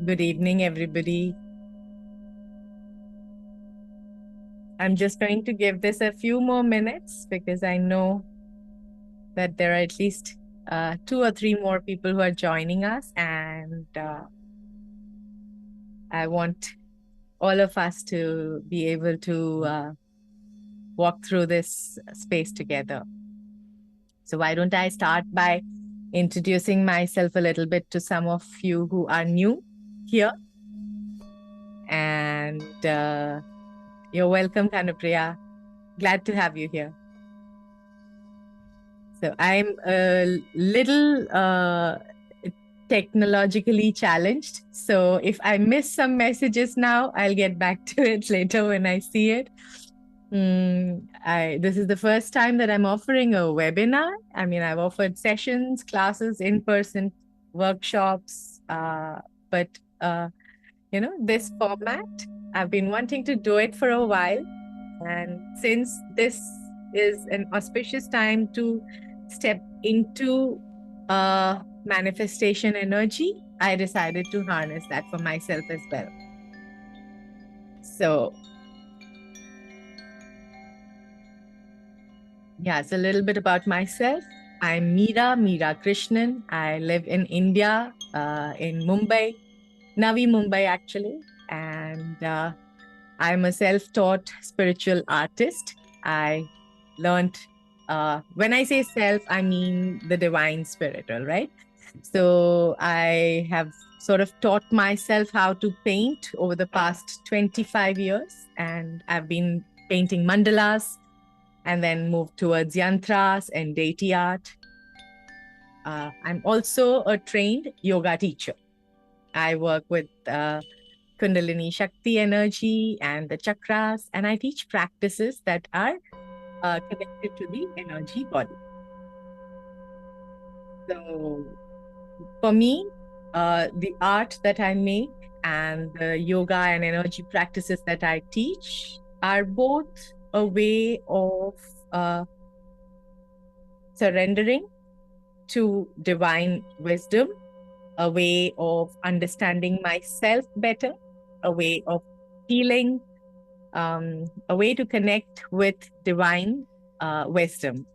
Good evening, everybody. I'm just going to give this a few more minutes because I know that there are at least 2 or 3 more people who are joining us, and I want all of us to be able to walk through this space together. So why don't I start by introducing myself a little bit to some of you who are new here. And you're welcome, Kanupriya. Glad to have you here. So I'm a little technologically challenged. So if I miss some messages now, I'll get back to it later when I see it. This is the first time that I'm offering a webinar. I mean, I've offered sessions, classes, in-person workshops, but this format, I've been wanting to do it for a while. And since this is an auspicious time to step into manifestation energy, I decided to harness that for myself as well. So, yeah, it's a little bit about myself. I'm Meera Krishnan. I live in India, in Mumbai, Navi Mumbai actually. And I'm a self-taught spiritual artist. I learned, when I say self, I mean the divine spiritual, right? So I have sort of taught myself how to paint over the past 25 years. And I've been painting mandalas and then moved towards yantras and deity art. I'm also a trained yoga teacher. I work with Kundalini Shakti energy and the chakras, and I teach practices that are connected to the energy body. So for me, the art that I make and the yoga and energy practices that I teach are both a way of surrendering to divine wisdom, a way of understanding myself better, a way of healing, a way to connect with divine wisdom.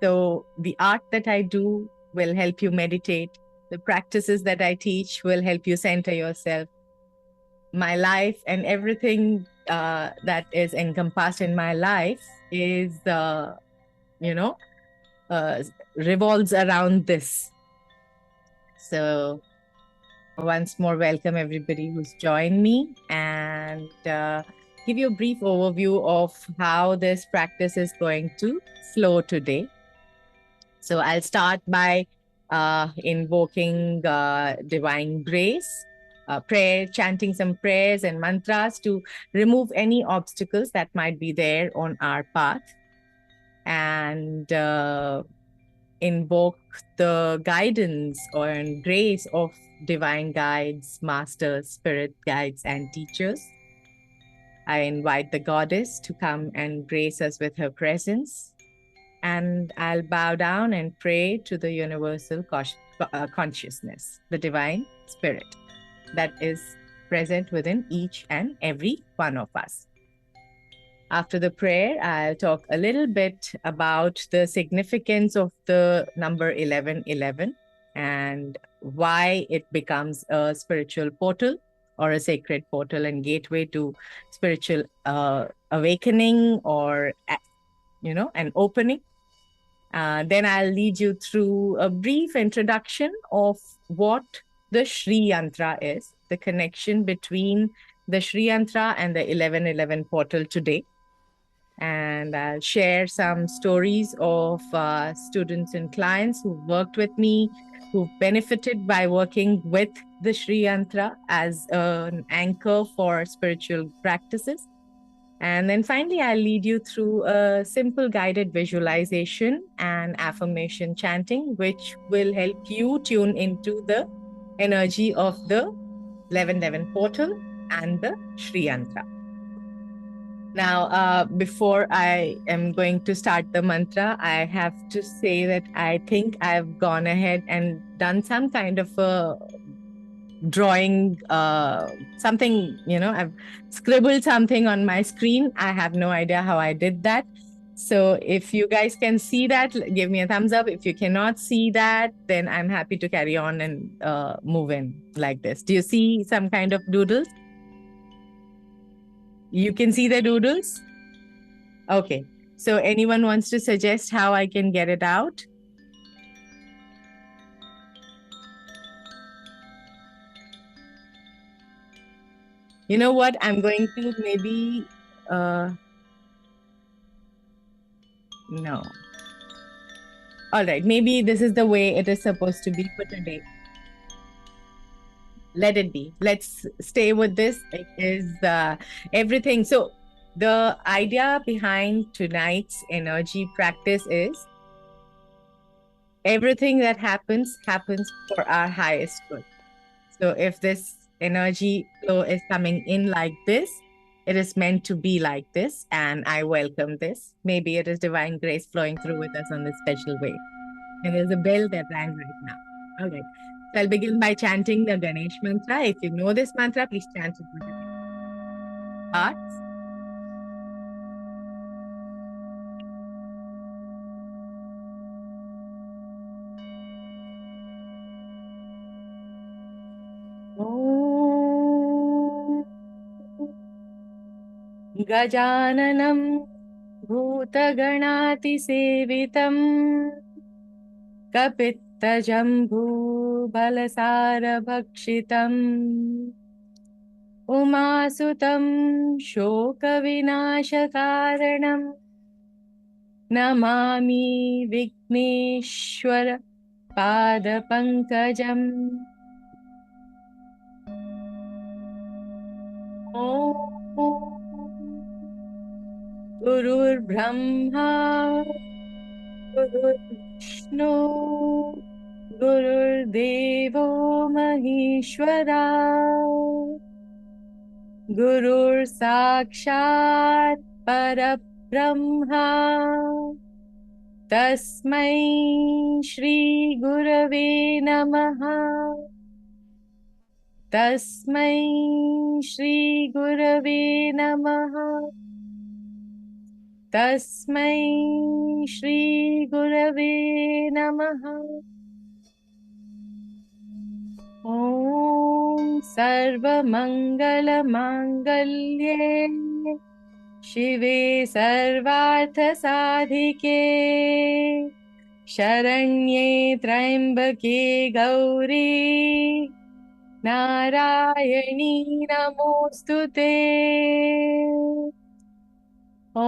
So the art that I do will help you meditate. The practices that I teach will help you center yourself. My life and everything that is encompassed in my life is, revolves around this. So once more, welcome everybody who's joined me, and give you a brief overview of how this practice is going to flow today. So I'll start by invoking divine grace, prayer, chanting some prayers and mantras to remove any obstacles that might be there on our path, and invoke the guidance or grace of divine guides, masters, spirit guides, and teachers. I invite the goddess to come and grace us with her presence. And I'll bow down and pray to the universal consciousness, the divine spirit that is present within each and every one of us. After the prayer, I'll talk a little bit about the significance of the number 1111 and why it becomes a spiritual portal or a sacred portal and gateway to spiritual awakening or, an opening. Then I'll lead you through a brief introduction of what the Śrī Yantra is, the connection between the Śrī Yantra and the 1111 portal today. And I'll share some stories of students and clients who've worked with me, who've benefited by working with the Śrī Yantra as an anchor for spiritual practices. And then finally, I'll lead you through a simple guided visualization and affirmation chanting, which will help you tune into the energy of the 1111 portal and the Śrī Yantra. Now, before I am going to start the mantra, I have to say that I think I've gone ahead and done some kind of a drawing something, I've scribbled something on my screen. I have no idea how I did that. So if you guys can see that, give me a thumbs up. If you cannot see that, then I'm happy to carry on and move in like this. Do you see some kind of doodles? You can see the doodles? Okay. So anyone wants to suggest how I can get it out? You know what? I'm going to maybe, no. All right. Maybe this is the way it is supposed to be for today. Let it be. Let's stay with this. It is everything. So the idea behind tonight's energy practice is everything that happens for our highest good. So if this energy flow is coming in like this, it is meant to be like this, and I welcome this. Maybe it is divine grace flowing through with us on this special way. And there's a bell that rang right now. All right. So I'll begin by chanting the Ganesh mantra. If you know this mantra, please chant it with your hearts. Gajananam bhutaganaatisevitam kapittajambhubalasarabhakshitam उमासुतं शोकविनाशकारणं Namami Vighneshwar पादपङ्कजम् ॐ गुरुर्ब्रह्मा गुरुर्विष्णु गुरुर्देवो महेश्वरा गुरुर्साक्षात् परब्रह्मा तस्मै श्री गुरवे नमः तस्मै श्री गुरवे नमः तस्मै श्री गुरवे नमः ॐ सर्वमङ्गलमाङ्गल्ये शिवे सर्वार्थसाधिके शरण्ये त्र्यम्बके गौरी नारायणी नमोऽस्तुते ॐ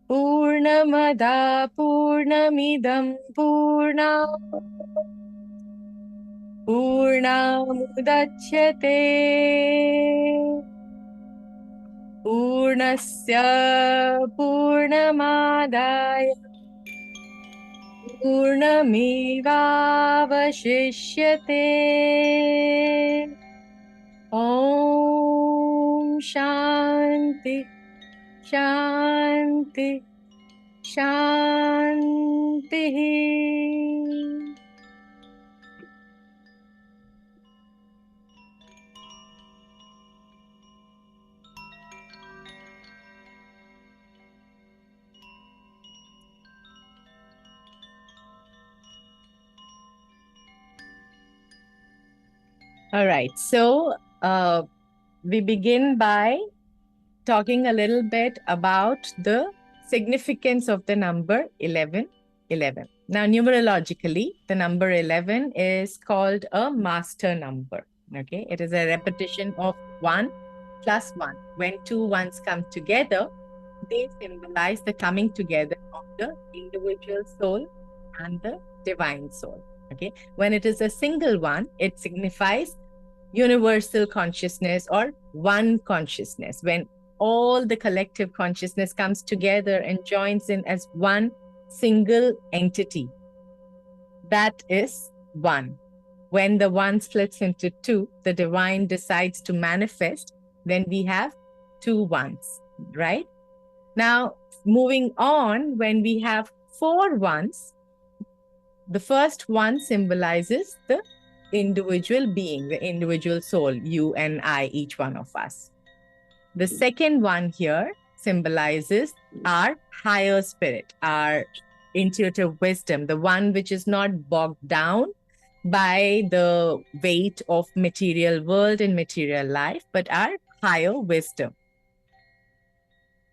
पूर्णमदा पूर्णमिदं पूर्णामुदच्यते पूर्णस्य पूर्णमादाय पूर्णमेवावशिष्यते ॐ शान्ति शान्ति शान्तिः All right. So we begin by talking a little bit about the significance of the number 1111. Now, numerologically, the number 11 is called a master number. Okay. It is a repetition of 1 plus 1. When two ones come together, they symbolize the coming together of the individual soul and the divine soul. Okay. When it is a single one, it signifies universal consciousness or one consciousness. When all the collective consciousness comes together and joins in as one single entity, that is one. When the one splits into two, the divine decides to manifest, then we have two ones, right? Now, moving on, when we have four ones, the first one symbolizes the individual being, the individual soul, you and I, each one of us. The second one here symbolizes our higher spirit, our intuitive wisdom, the one which is not bogged down by the weight of material world and material life, but our higher wisdom.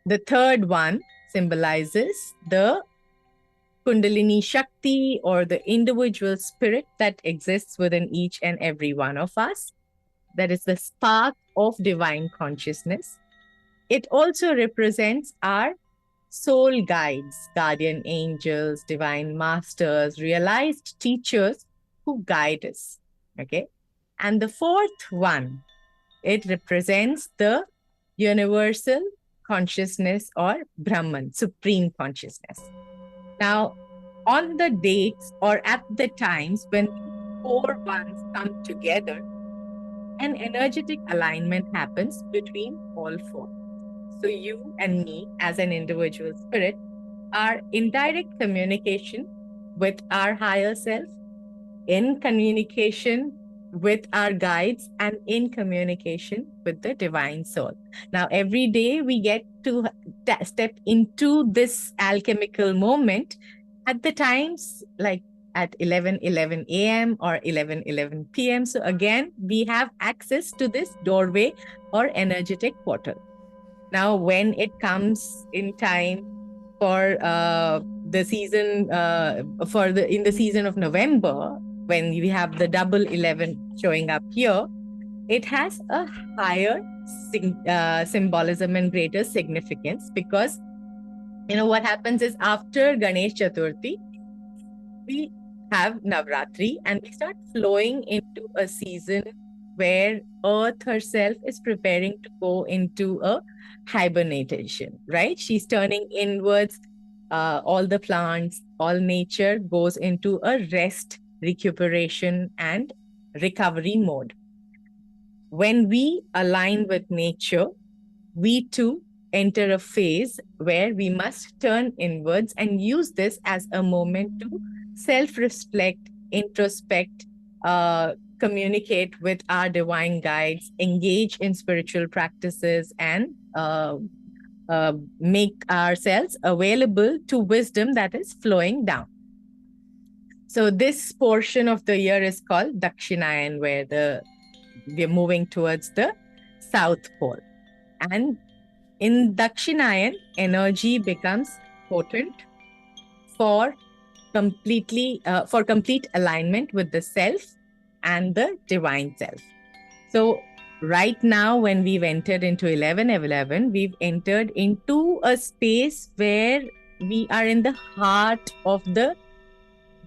The third one symbolizes the Kundalini Shakti, or the individual spirit that exists within each and every one of us. That is the spark of divine consciousness. It also represents our soul guides, guardian angels, divine masters, realized teachers who guide us. Okay. And the fourth one, it represents the universal consciousness, or Brahman, supreme consciousness. Now, on the dates or at the times when four ones come together, an energetic alignment happens between all four. So you and me as an individual spirit are in direct communication with our higher self, in communication with our guides, and in communication with the divine soul. Now, every day we get to step into this alchemical moment at the times like at 11:11 a.m. or 11:11 p.m. So again, we have access to this doorway or energetic portal. Now, when it comes in time for the season, in the season of November, when we have the double 11 showing up here, it has a higher symbolism and greater significance, because what happens is after Ganesh Chaturthi, we have Navratri and we start flowing into a season where Earth herself is preparing to go into a hibernation, right? She's turning inwards. All the plants, all nature goes into a rest, recuperation, and recovery mode. When we align with nature, we too enter a phase where we must turn inwards and use this as a moment to self-reflect, introspect, communicate with our divine guides, engage in spiritual practices, and make ourselves available to wisdom that is flowing down. So this portion of the year is called Dakshinayan, where we're moving towards the South Pole. And in Dakshinayan, energy becomes potent for complete alignment with the self and the divine self. So right now, when we've entered into 11:11, we've entered into a space where we are in the heart of the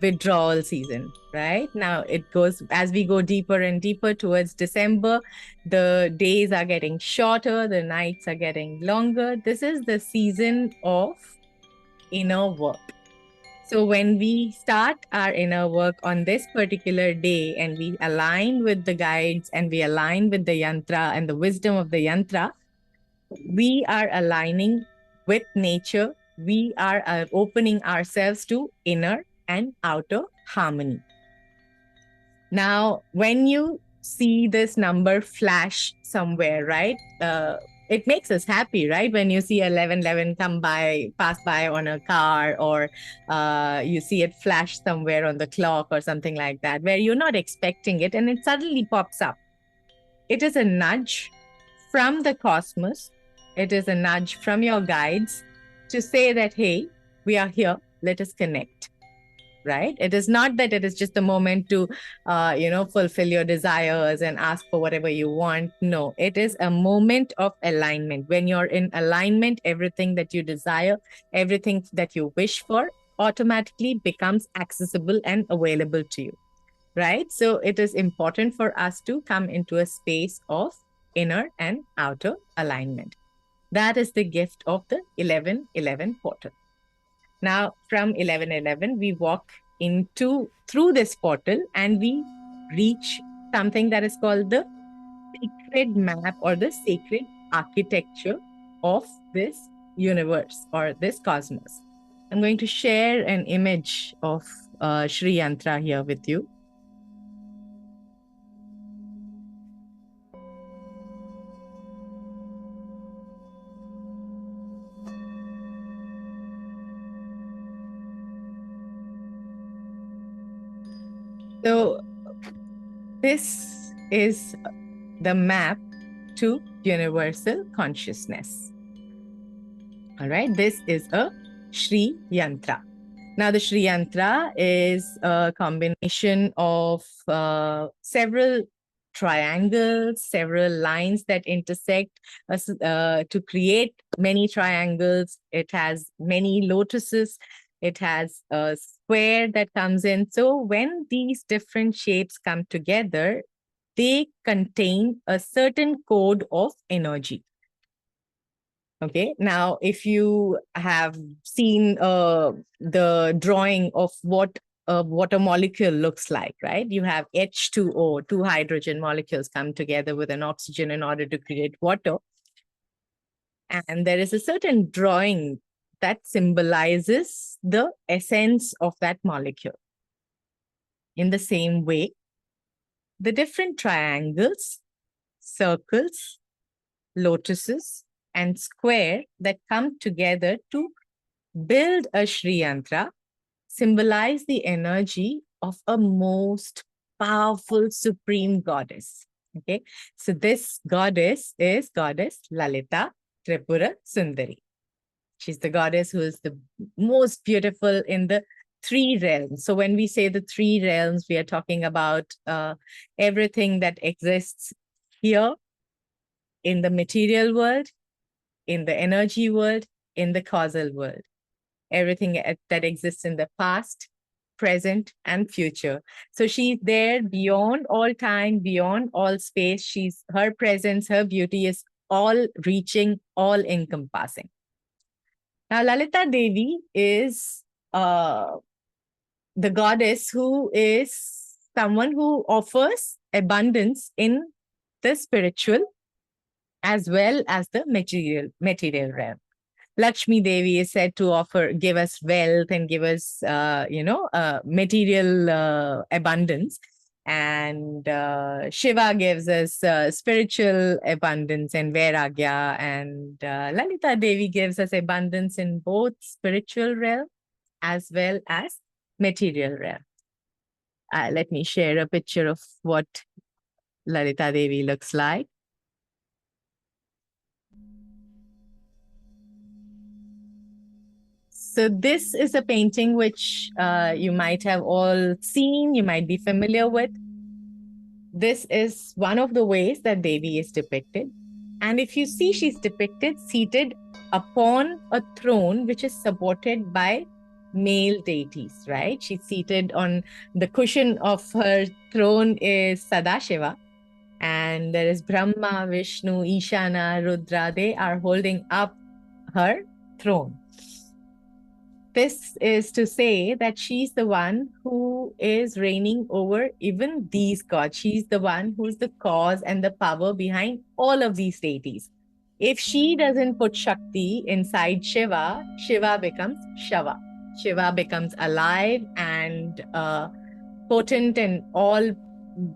withdrawal season. Right now, it goes as we go deeper and deeper towards December. The days are getting shorter, the nights are getting longer. This is the season of inner work. So when we start our inner work on this particular day and we align with the guides and we align with the yantra and the wisdom of the yantra, we are aligning with nature. We are opening ourselves to inner and outer harmony. Now, when you see this number flash somewhere, right? It makes us happy, right? When you see 11:11 pass by on a car, or you see it flash somewhere on the clock or something like that, where you're not expecting it and it suddenly pops up. It is a nudge from the cosmos. It is a nudge from your guides to say that, hey, we are here. Let us connect. Right? It is not that it is just a moment to, fulfill your desires and ask for whatever you want. No, it is a moment of alignment. When you're in alignment, everything that you desire, everything that you wish for automatically becomes accessible and available to you. Right? So it is important for us to come into a space of inner and outer alignment. That is the gift of the 11:11 portal. Now, from 11:11, we walk through this portal and we reach something that is called the sacred map or the sacred architecture of this universe or this cosmos. I'm going to share an image of Śrī Yantra here with you. So this is the map to universal consciousness. All right, this is a Śrī Yantra. Now, the Śrī Yantra is a combination of several triangles, several lines that intersect to create many triangles. It has many lotuses. It has a square that comes in. So when these different shapes come together, they contain a certain code of energy. Okay, now if you have seen the drawing of what a water molecule looks like, right? You have H2O, two hydrogen molecules come together with an oxygen in order to create water. And there is a certain drawing that symbolizes the essence of that molecule. In the same way, the different triangles, circles, lotuses, and square that come together to build a Śrī Yantra symbolize the energy of a most powerful supreme goddess. Okay, so this goddess is goddess Lalita Tripura Sundari. She's the goddess who is the most beautiful in the three realms. So when we say the three realms, we are talking about everything that exists here in the material world, in the energy world, in the causal world. Everything that exists in the past, present, and future. So she's there beyond all time, beyond all space. Her presence, her beauty is all reaching, all encompassing. Now, Lalita Devi is the goddess who is someone who offers abundance in the spiritual as well as the material realm. Lakshmi Devi is said to give us wealth and give us, material abundance. And Shiva gives us spiritual abundance and Vairagya. And Lalita Devi gives us abundance in both spiritual realm as well as material realm. Let me share a picture of what Lalita Devi looks like. So this is a painting which you might have all seen, you might be familiar with. This is one of the ways that Devi is depicted. And if you see, she's depicted seated upon a throne which is supported by male deities, right? She's seated on the cushion of her throne is Sadashiva. And there is Brahma, Vishnu, Ishana, Rudra. They are holding up her throne. This is to say that she's the one who is reigning over even these gods. She's the one who's the cause and the power behind all of these deities. If she doesn't put Shakti inside Shiva, Shiva becomes Shava. Shiva becomes alive and potent and all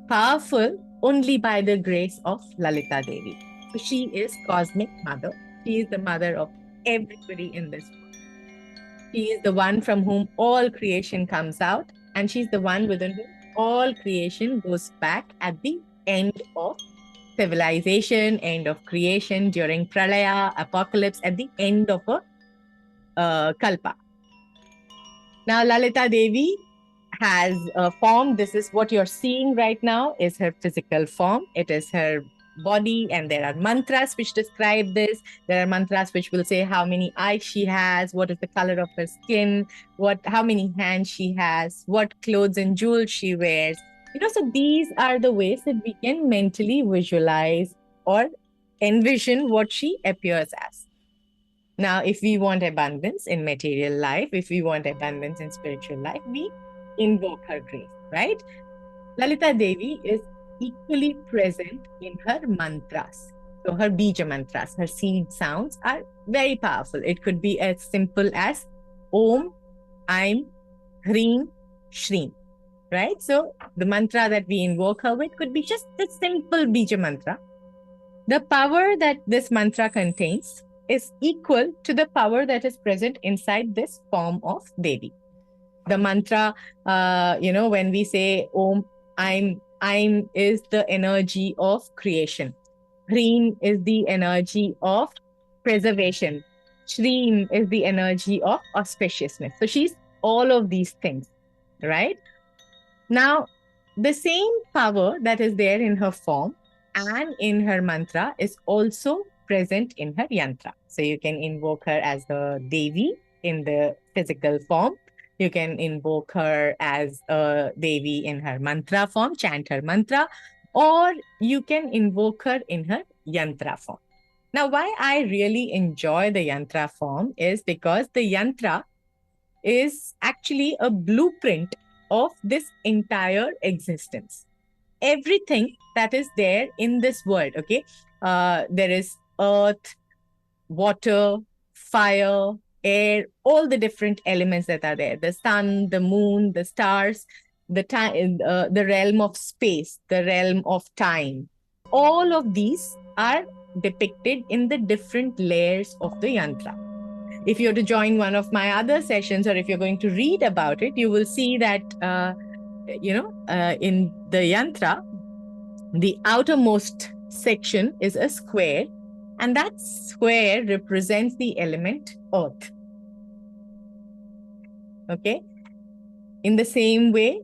powerful only by the grace of Lalita Devi. So she is cosmic mother. She is the mother of everybody in this world. She is the one from whom all creation comes out, and she's the one within whom all creation goes back at the end of civilization, end of creation, during pralaya, apocalypse, at the end of a kalpa. Now, Lalita Devi has a form. This is what you're seeing right now is her physical form. It is her body, and there are mantras which describe this. There are mantras which will say how many eyes she has, what is the color of her skin, how many hands she has, what clothes and jewels she wears. So these are the ways that we can mentally visualize or envision what she appears as. Now, if we want abundance in material life, if we want abundance in spiritual life, we invoke her grace, right? Lalita Devi is equally present in her mantras. So her bija mantras, her seed sounds are very powerful. It could be as simple as Om, Aim, Hreem, Shri, right? So the mantra that we invoke her with could be just the simple Bija mantra. The power that this mantra contains is equal to the power that is present inside this form of Devi. The mantra, when we say Om, I'm is the energy of creation. Hreem is the energy of preservation. Shreem is the energy of auspiciousness. So she's all of these things, right? Now, the same power that is there in her form and in her mantra is also present in her yantra. So you can invoke her as the Devi in the physical form. You can invoke her as a Devi in her mantra form, chant her mantra, or you can invoke her in her yantra form. Now, why I really enjoy the yantra form is because the yantra is actually a blueprint of this entire existence. Everything that is there in this world, okay? There is earth, water, fire, air, all the different elements that are there, the sun, the moon, the stars, the realm of space, the realm of time. All of these are depicted in the different layers of the yantra. If you're to join one of my other sessions, or if you're going to read about it, you will see that, in the yantra, the outermost section is a square, and that square represents the element earth. Okay. In the same way,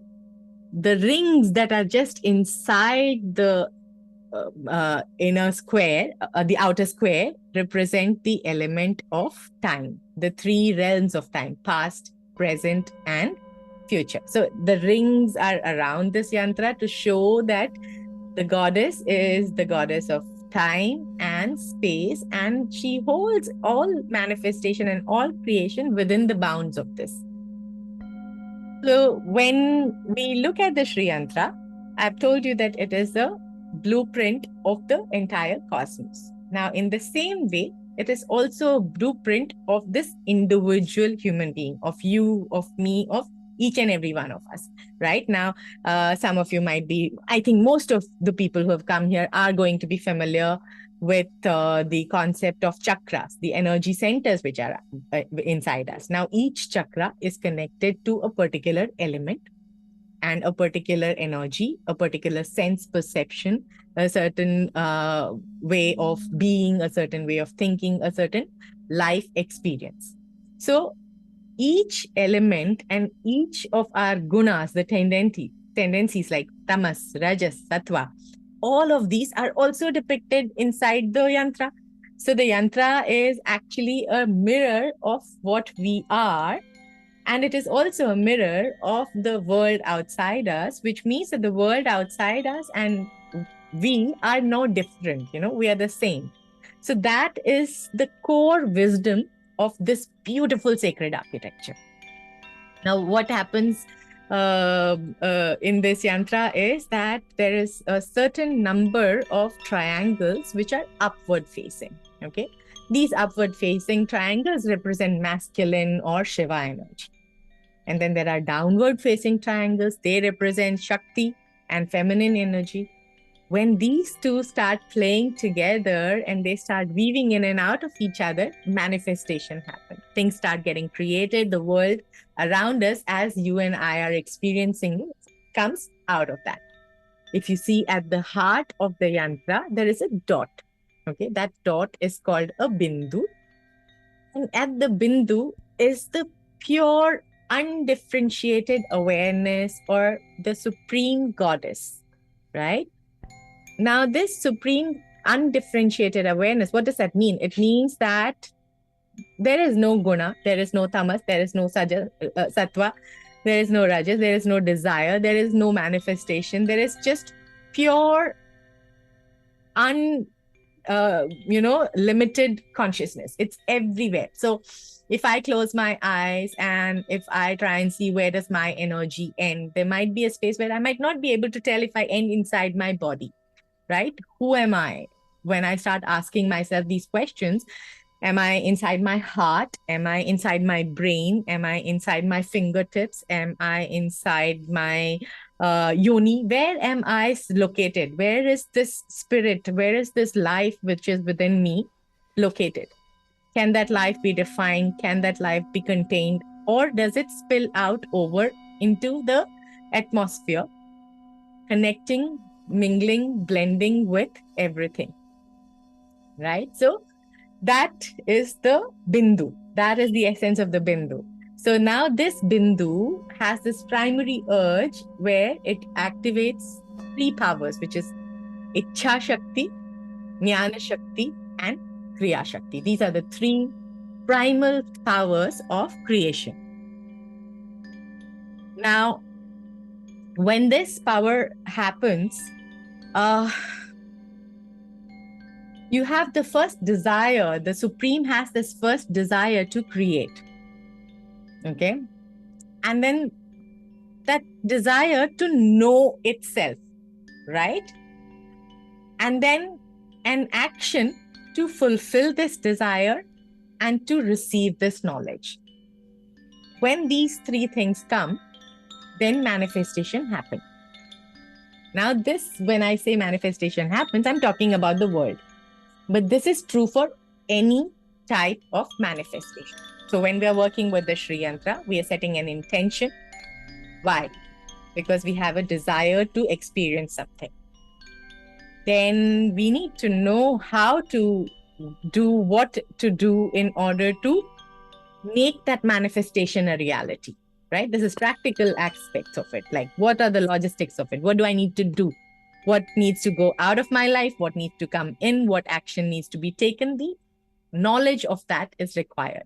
the rings that are just inside the inner square, the outer square, represent the element of time, the three realms of time: past, present, and future. So the rings are around this yantra to show that the goddess is the goddess of time and space, and she holds all manifestation and all creation within the bounds of this. So when we look at the Śrī Yantra, I've told you that it is a blueprint of the entire cosmos. Now, in the same way, it is also a blueprint of this individual human being, of you, of me, of each and every one of us. Right now, some of you might be, I think most of the people who have come here are going to be familiar with the concept of chakras, the energy centers which are inside us. Now, each chakra is connected to a particular element and a particular energy, a particular sense perception, a certain way of being, a certain way of thinking, a certain life experience. So each element and each of our gunas, the tendencies like tamas, rajas, sattva, all of these are also depicted inside the yantra. So the yantra is actually a mirror of what we are, and it is also a mirror of the world outside us, which means that the world outside us and we are no different, we are the same. So that is the core wisdom of this beautiful sacred architecture. Now, what happens in this yantra is that there is a certain number of triangles which are upward facing. Okay, these upward facing triangles represent masculine or Shiva energy. And then there are downward facing triangles. They represent Shakti and feminine energy. When these two start playing together and they start weaving in and out of each other, manifestation happens. Things start getting created. The world around us, as you and I are experiencing it, comes out of that. If you see at the heart of the yantra, there is a dot. Okay, that dot is called a bindu. And at the bindu is the pure, undifferentiated awareness, or the supreme goddess, right? Now, this supreme undifferentiated awareness, what does that mean? It means that there is no guna, there is no tamas, there is no sattva, there is no rajas, there is no desire, there is no manifestation. There is just pure, limited consciousness. It's everywhere. So if I close my eyes and if I try and see where does my energy end, there might be a space where I might not be able to tell if I end inside my body. Right? Who am I? When I start asking myself these questions, Am I inside my heart? Am I inside my brain? Am I inside my fingertips? Am I inside my yoni? Where am I located? Where is this spirit? Where is this life which is within me located? Can that life be defined? Can that life be contained? Or does it spill out over into the atmosphere, connecting, mingling, blending with everything? Right? So that is the bindu. That is the essence of the bindu. So now this bindu has this primary urge where it activates three powers, which is Ichha Shakti, Jnana Shakti, and Kriya Shakti. These are the three primal powers of creation. Now, when this power happens, you have the first desire. The Supreme has this first desire to create. Okay. And then that desire to know itself, right? And then an action to fulfill this desire and to receive this knowledge. When these three things come, then manifestation happens. Now, this, when I say manifestation happens, I'm talking about the world. But this is true for any type of manifestation. So when we are working with the Śrī Yantra, we are setting an intention. Why? Because we have a desire to experience something. Then we need to know how to do what to do in order to make that manifestation a reality, right? This is practical aspects of it. Like, what are the logistics of it? What do I need to do? What needs to go out of my life? What needs to come in? What action needs to be taken? The knowledge of that is required.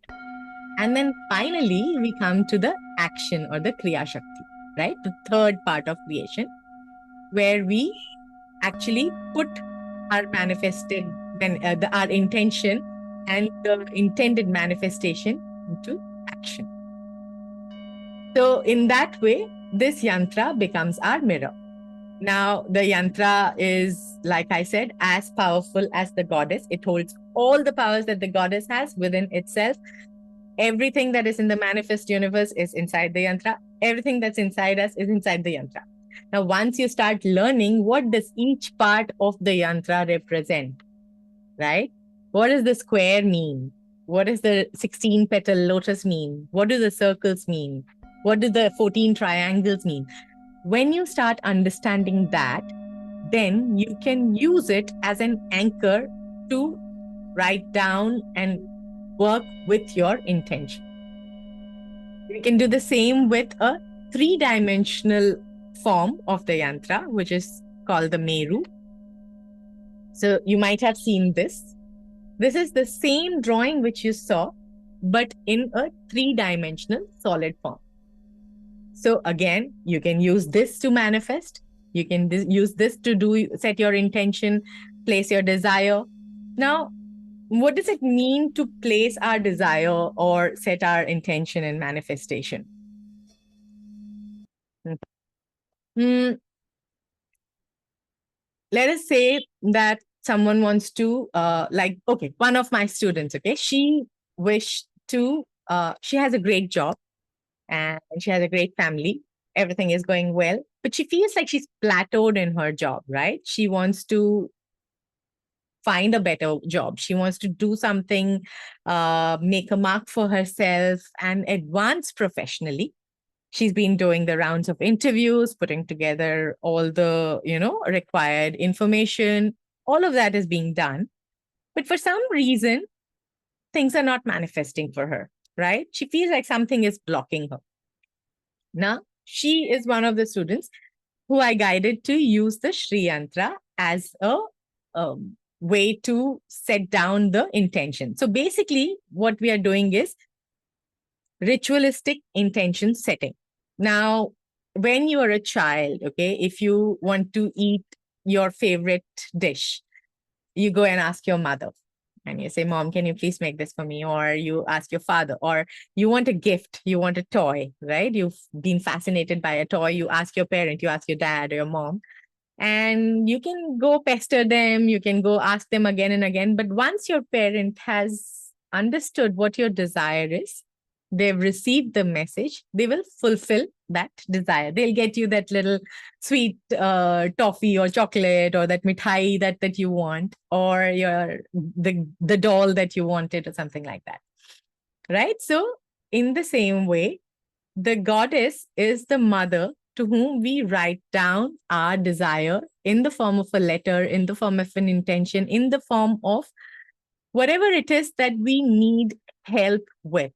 And then finally, we come to the action or the Kriya Shakti, right? The third part of creation, where we actually put our manifested, our intention and the intended manifestation into action. So in that way, this yantra becomes our mirror. Now, the yantra is, like I said, as powerful as the goddess. It holds all the powers that the goddess has within itself. Everything that is in the manifest universe is inside the yantra. Everything that's inside us is inside the yantra. Now, once you start learning, what does each part of the yantra represent, right? What does the square mean? What does the 16 petal lotus mean? What do the circles mean? What do the 14 triangles mean? When you start understanding that, then you can use it as an anchor to write down and work with your intention. You can do the same with a three-dimensional form of the yantra, which is called the Meru. So you might have seen this. This is the same drawing which you saw, but in a three-dimensional solid form. So again, you can use this to manifest. You can use this to set your intention, place your desire. Now, what does it mean to place our desire or set our intention in manifestation? Let us say that someone wants to, okay, one of my students, okay, she wished to, she has a great job and she has a great family. Everything is going well, but she feels like she's plateaued in her job, right? She wants to find a better job. She wants to do something, make a mark for herself and advance professionally. She's been doing the rounds of interviews, putting together all the, required information. All of that is being done. But for some reason, things are not manifesting for her, right? She feels like something is blocking her. Now, she is one of the students who I guided to use the Śrī Yantra as a way to set down the intention. So basically, what we are doing is ritualistic intention setting. Now, when you are a child, okay, if you want to eat your favorite dish, you go and ask your mother and you say, Mom, can you please make this for me? Or you ask your father, or you want a gift, you want a toy, right? You've been fascinated by a toy. You ask your parent, you ask your dad or your mom, and you can go pester them. You can go ask them again and again. But once your parent has understood what your desire is, they've received the message, they will fulfill that desire. They'll get you that little sweet toffee or chocolate or that mithai that you want, or the doll that you wanted or something like that. Right? So in the same way, the goddess is the mother to whom we write down our desire in the form of a letter, in the form of an intention, in the form of whatever it is that we need help with.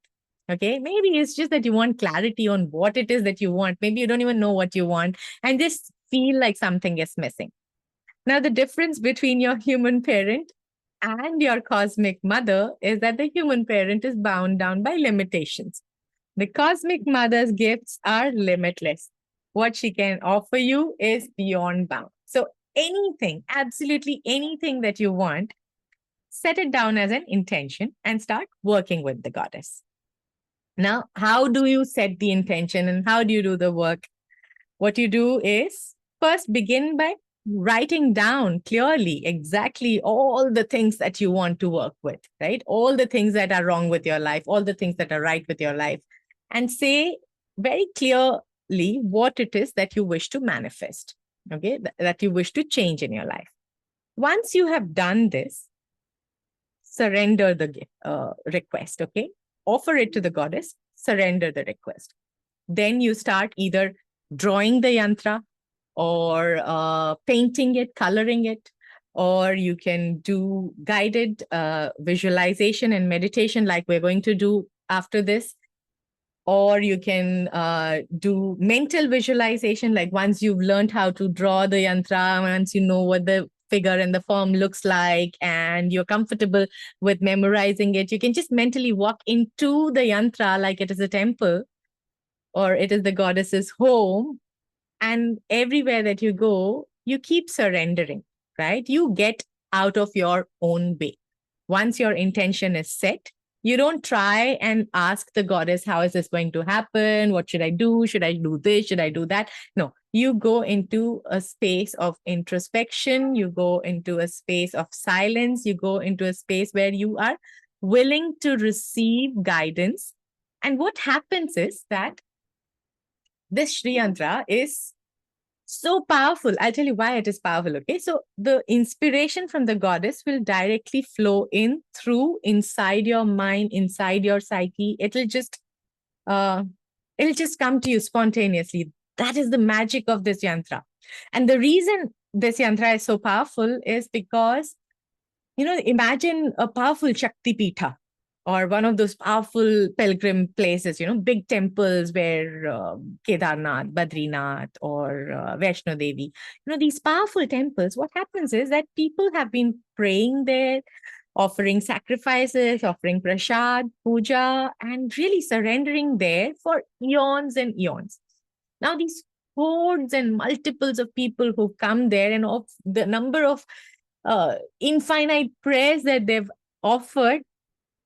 Okay, maybe it's just that you want clarity on what it is that you want. Maybe you don't even know what you want and just feel like something is missing. Now, the difference between your human parent and your cosmic mother is that the human parent is bound down by limitations. The cosmic mother's gifts are limitless. What she can offer you is beyond bound. So, anything, absolutely anything that you want, set it down as an intention and start working with the goddess. Now, how do you set the intention and how do you do the work? What you do is first begin by writing down clearly exactly all the things that you want to work with, right? All the things that are wrong with your life, all the things that are right with your life, and say very clearly what it is that you wish to manifest, okay, that you wish to change in your life. Once you have done this, surrender the request, okay? Offer it to the goddess, surrender the request. Then you start either drawing the yantra or painting it, coloring it, or you can do guided visualization and meditation like we're going to do after this. Or you can do mental visualization, like once you've learned how to draw the yantra, once you know what the figure and the form looks like, and you're comfortable with memorizing it, you can just mentally walk into the yantra like it is a temple or it is the goddess's home. And everywhere that you go, you keep surrendering, right? You get out of your own way. Once your intention is set, you don't try and ask the goddess, how is this going to happen? What should I do? Should I do this? Should I do that? No, you go into a space of introspection. You go into a space of silence. You go into a space where you are willing to receive guidance. And what happens is that this Śrī Yantra is so powerful. I'll tell you why it is powerful. Okay. So the inspiration from the goddess will directly flow in through inside your mind, inside your psyche. It'll just come to you spontaneously. That is the magic of this yantra. And the reason this yantra is so powerful is because, imagine a powerful Shakti Pitha or one of those powerful pilgrim places, big temples where Kedarnath, Badrinath, or Vaishno Devi, these powerful temples, what happens is that people have been praying there, offering sacrifices, offering prasad, puja, and really surrendering there for eons and eons. Now, these hordes and multiples of people who come there and of the number of infinite prayers that they've offered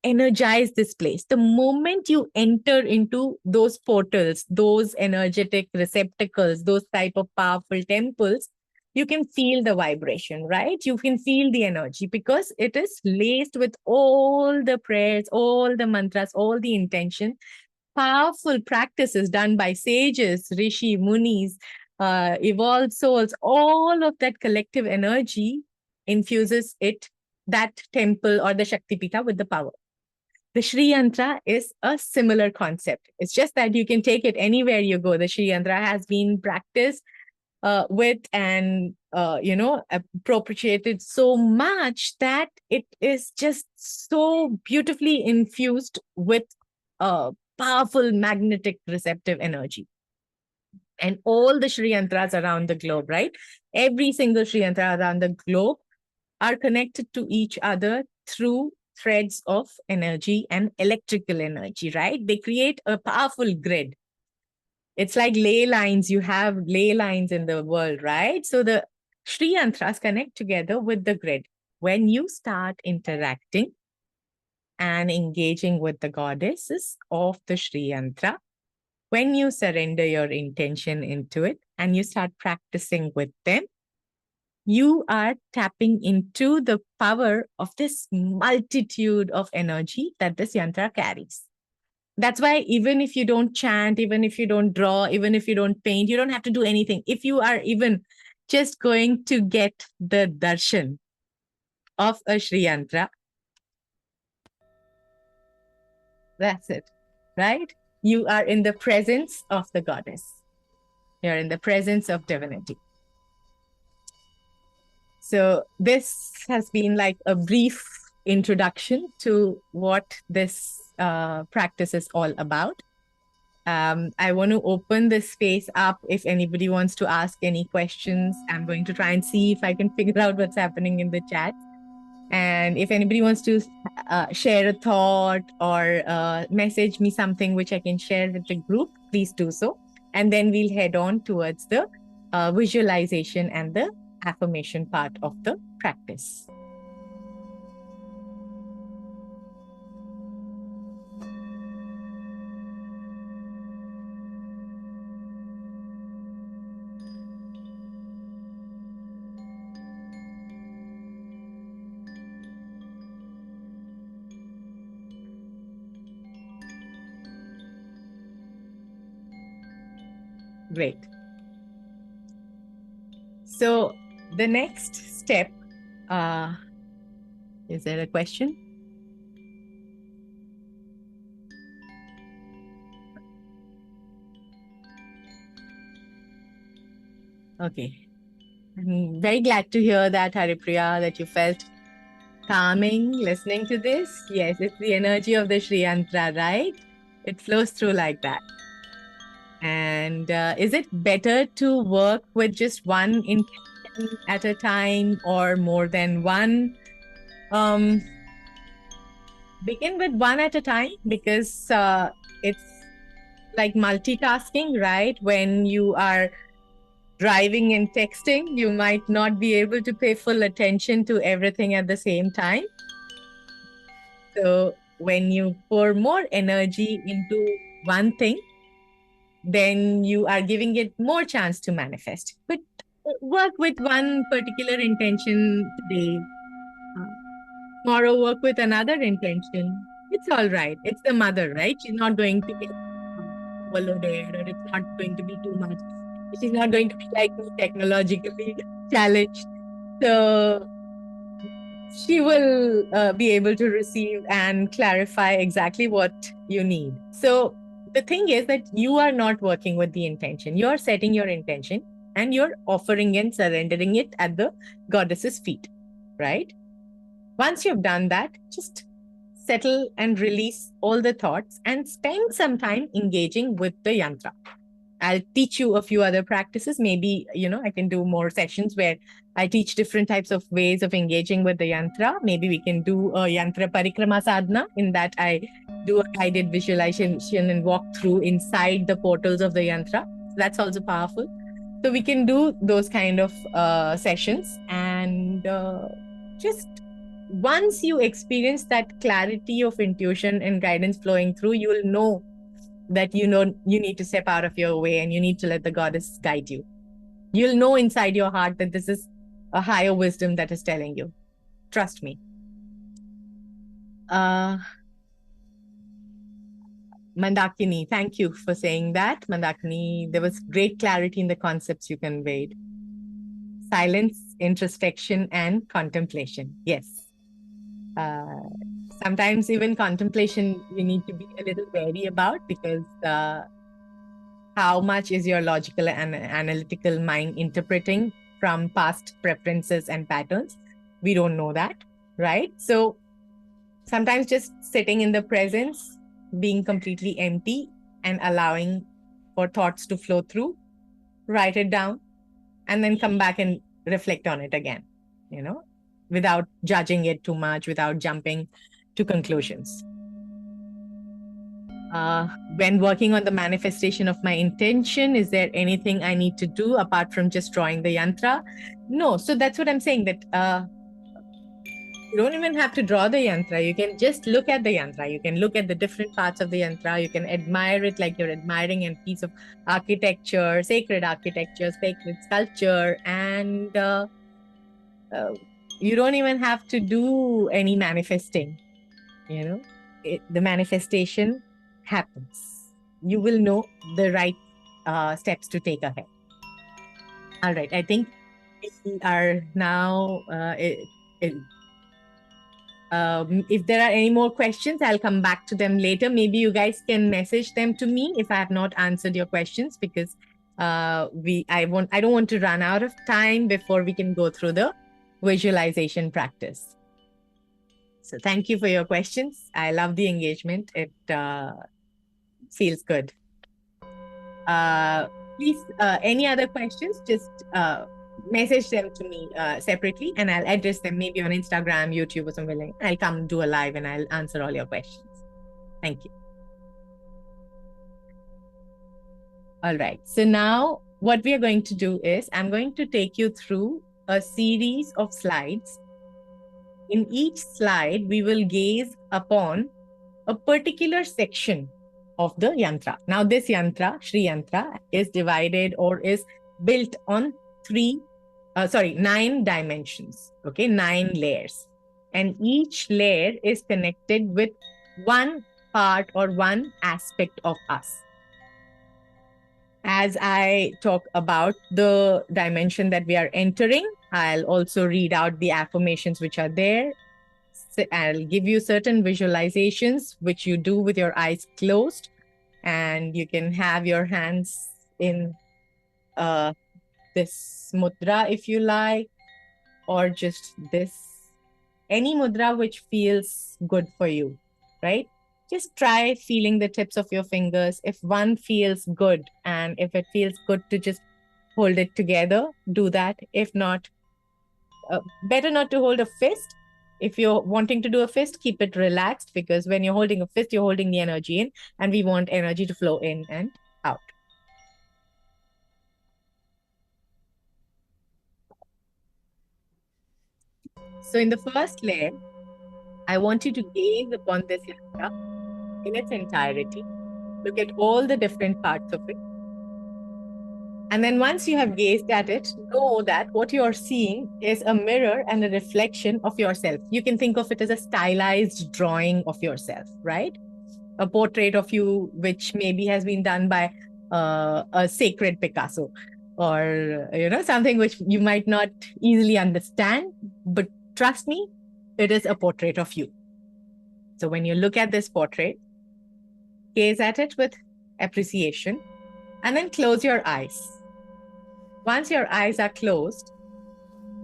energize this place. The moment you enter into those portals, those energetic receptacles, those type of powerful temples, you can feel the vibration, right? You can feel the energy because it is laced with all the prayers, all the mantras, all the intention, powerful practices done by sages, rishi, munis, evolved souls. All of that collective energy infuses that temple or the Shakti Pitha with the power. The Śrī Yantra is a similar concept. It's just that you can take it anywhere you go. The Śrī Yantra has been practiced with and, appropriated so much that it is just so beautifully infused with powerful magnetic receptive energy. And all the Śrī Yantras around the globe, right? Every single Śrī Yantra around the globe are connected to each other through threads of energy and electrical energy, right? They create a powerful grid. It's like ley lines. You have ley lines in the world, right? So the Śrī Yantras connect together with the grid. When you start interacting and engaging with the goddesses of the Śrī Yantra, when you surrender your intention into it and you start practicing with them, you are tapping into the power of this multitude of energy that this yantra carries. That's why even if you don't chant, even if you don't draw, even if you don't paint, you don't have to do anything. If you are even just going to get the darshan of a Śrī Yantra, that's it, right? You are in the presence of the goddess. You're in the presence of divinity. So this has been like a brief introduction to what this practice is all about. I want to open this space up if anybody wants to ask any questions. I'm going to try and see if I can figure out what's happening in the chat. And if anybody wants to share a thought or message me something which I can share with the group, please do so. And then we'll head on towards the visualization and the affirmation part of the practice. Great. So the next step, is there a question? Okay. I'm very glad to hear that, Haripriya, that you felt calming listening to this. Yes, it's the energy of the Śrī Yantra, right? It flows through like that. And is it better to work with just one intention at a time or more than one? Begin with one at a time, because it's like multitasking, right? When you are driving and texting, you might not be able to pay full attention to everything at the same time. So when you pour more energy into one thing, then you are giving it more chance to manifest. But work with one particular intention today. Tomorrow work with another intention. It's all right. It's the mother, right? She's not going to get overloaded, or it's not going to be too much. She's not going to be like me, technologically challenged. So she will be able to receive and clarify exactly what you need. So the thing is that you are not working with the intention. You're setting your intention and you're offering and surrendering it at the goddess's feet, right? Once you've done that, just settle and release all the thoughts and spend some time engaging with the yantra. I'll teach you a few other practices. Maybe, I can do more sessions where I teach different types of ways of engaging with the yantra. Maybe we can do a yantra parikrama sadhana. In that, I do a guided visualization and walk through inside the portals of the yantra. That's also powerful. So we can do those kind of sessions. And just once you experience that clarity of intuition and guidance flowing through, you will know that you need to step out of your way and you need to let the goddess guide you. You'll know inside your heart that this is a higher wisdom that is telling you. Trust me. Mandakini, thank you for saying that. Mandakini, there was great clarity in the concepts you conveyed. Silence, introspection, and contemplation. Yes. Sometimes even contemplation you need to be a little wary about, because how much is your logical and analytical mind interpreting from past preferences and patterns? We don't know that, right? So sometimes just sitting in the presence, being completely empty and allowing for thoughts to flow through, write it down, and then come back and reflect on it again, without judging it too much, without jumping to conclusions. When working on the manifestation of my intention, is there anything I need to do apart from just drawing the yantra? No. So that's what I'm saying, that you don't even have to draw the yantra. You can just look at the yantra. You can look at the different parts of the yantra. You can admire it like you're admiring a piece of architecture, sacred sculpture, and You don't even have to do any manifesting, you know. The manifestation happens. You will know the right steps to take ahead. All right, I think we are now, if there are any more questions, I'll come back to them later. Maybe you guys can message them to me if I have not answered your questions, because I don't want to run out of time before we can go through the visualization practice. So thank you for your questions. I love the engagement. It feels good. Please, any other questions, just message them to me separately, and I'll address them maybe on Instagram, YouTube, or somewhere like that. I'll come do a live and I'll answer all your questions. Thank you. All right. So now what we are going to do is I'm going to take you through a series of slides. In each slide, we will gaze upon a particular section of the yantra. Now, this yantra, Śrī Yantra, is divided or is built on 9 dimensions, okay, 9 layers. And each layer is connected with one part or one aspect of us. As I talk about the dimension that we are entering, I'll also read out the affirmations which are there. I'll give you certain visualizations which you do with your eyes closed, and you can have your hands in this mudra if you like, or just this, any mudra which feels good for you, right? Just try feeling the tips of your fingers. If one feels good, and if it feels good to just hold it together, do that. If not, better not to hold a fist. If you're wanting to do a fist, keep it relaxed, because when you're holding a fist, you're holding the energy in, and we want energy to flow in and out. So in the first layer, I want you to gaze upon this yantra in its entirety. Look at all the different parts of it. And then once you have gazed at it, know that what you're seeing is a mirror and a reflection of yourself. You can think of it as a stylized drawing of yourself, right? A portrait of you, which maybe has been done by a sacred Picasso, or, something which you might not easily understand, but trust me, it is a portrait of you. So when you look at this portrait, gaze at it with appreciation, and then close your eyes. Once your eyes are closed,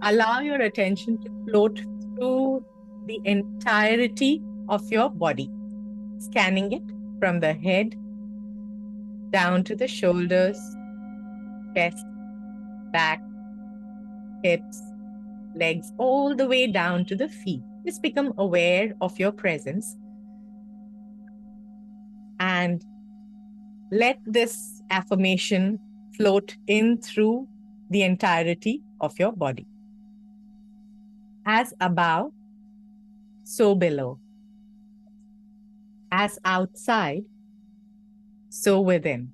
allow your attention to float through the entirety of your body, scanning it from the head down to the shoulders, chest, back, hips, legs, all the way down to the feet. Just become aware of your presence and let this affirmation float in through the entirety of your body. As above, so below. As outside, so within.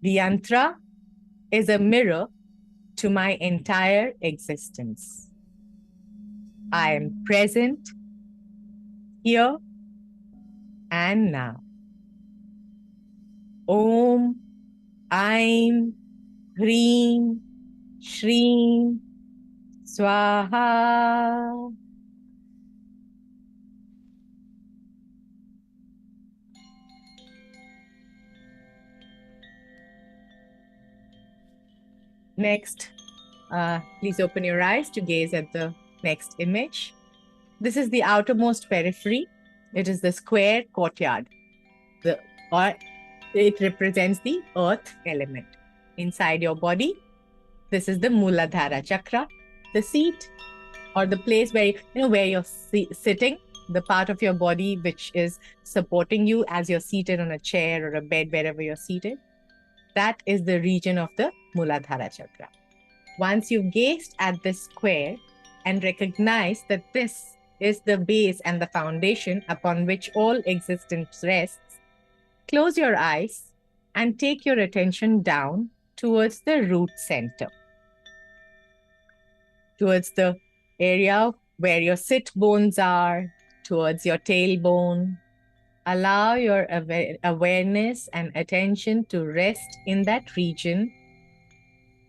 The yantra is a mirror to my entire existence. I am present here and now. Om, Aim, Hreem, Shreem, Swaha. Next, please open your eyes to gaze at the next image. This is the outermost periphery. It is the square courtyard. It represents the earth element. Inside your body, this is the Muladhara chakra, the seat or the place where you're sitting, the part of your body which is supporting you as you're seated on a chair or a bed, wherever you're seated. That is the region of the Muladhara chakra. Once you've gazed at this square and recognize that this is the base and the foundation upon which all existence rests, close your eyes and take your attention down towards the root center. towards the area where your sit bones are, towards your tailbone. Allow your awareness and attention to rest in that region.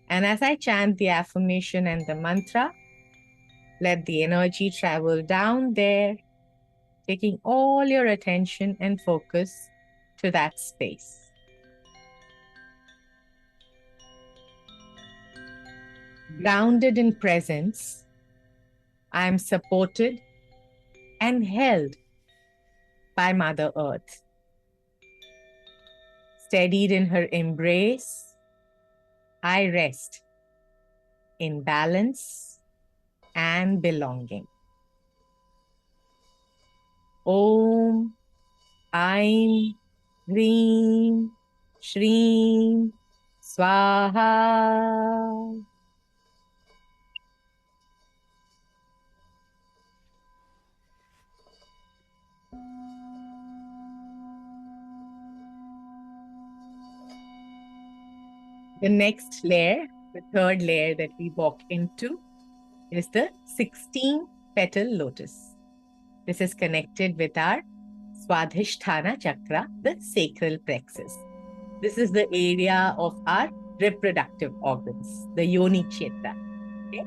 And as I chant the affirmation and the mantra, let the energy travel down there, taking all your attention and focus to that space. Grounded in presence, I am supported and held by Mother Earth. Steadied in her embrace, I rest in balance and belonging. Om, Aim, Hreem, Shreem, Swaha. The next layer, the third layer that we walk into, is the 16-petal lotus. This is connected with our Swadhisthana chakra, the sacral plexus. This is the area of our reproductive organs, the yoni kshetra. Okay?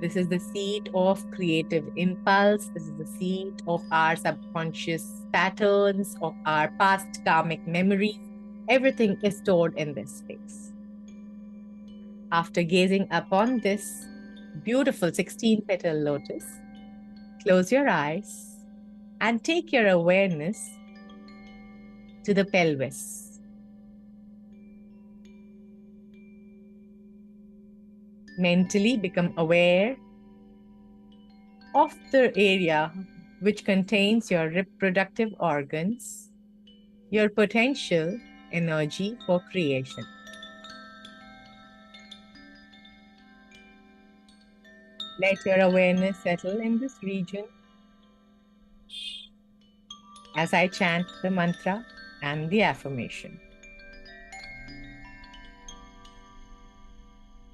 This is the seat of creative impulse. This is the seat of our subconscious patterns, of our past karmic memories. Everything is stored in this space. After gazing upon this beautiful 16-petal lotus, close your eyes and take your awareness to the pelvis. Mentally become aware of the area which contains your reproductive organs, your potential energy for creation. Let your awareness settle in this region as I chant the mantra and the affirmation.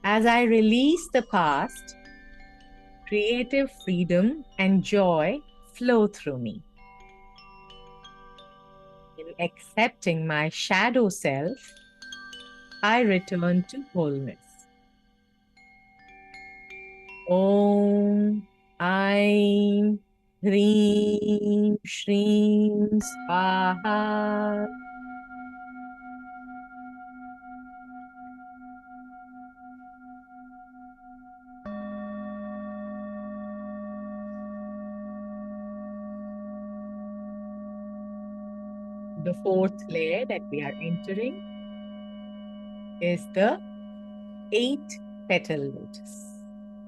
As I release the past, creative freedom and joy flow through me. In accepting my shadow self, I return to wholeness. Om, Aim, Hreem, Shreem, Swaha. The fourth layer that we are entering is the 8-petal lotus.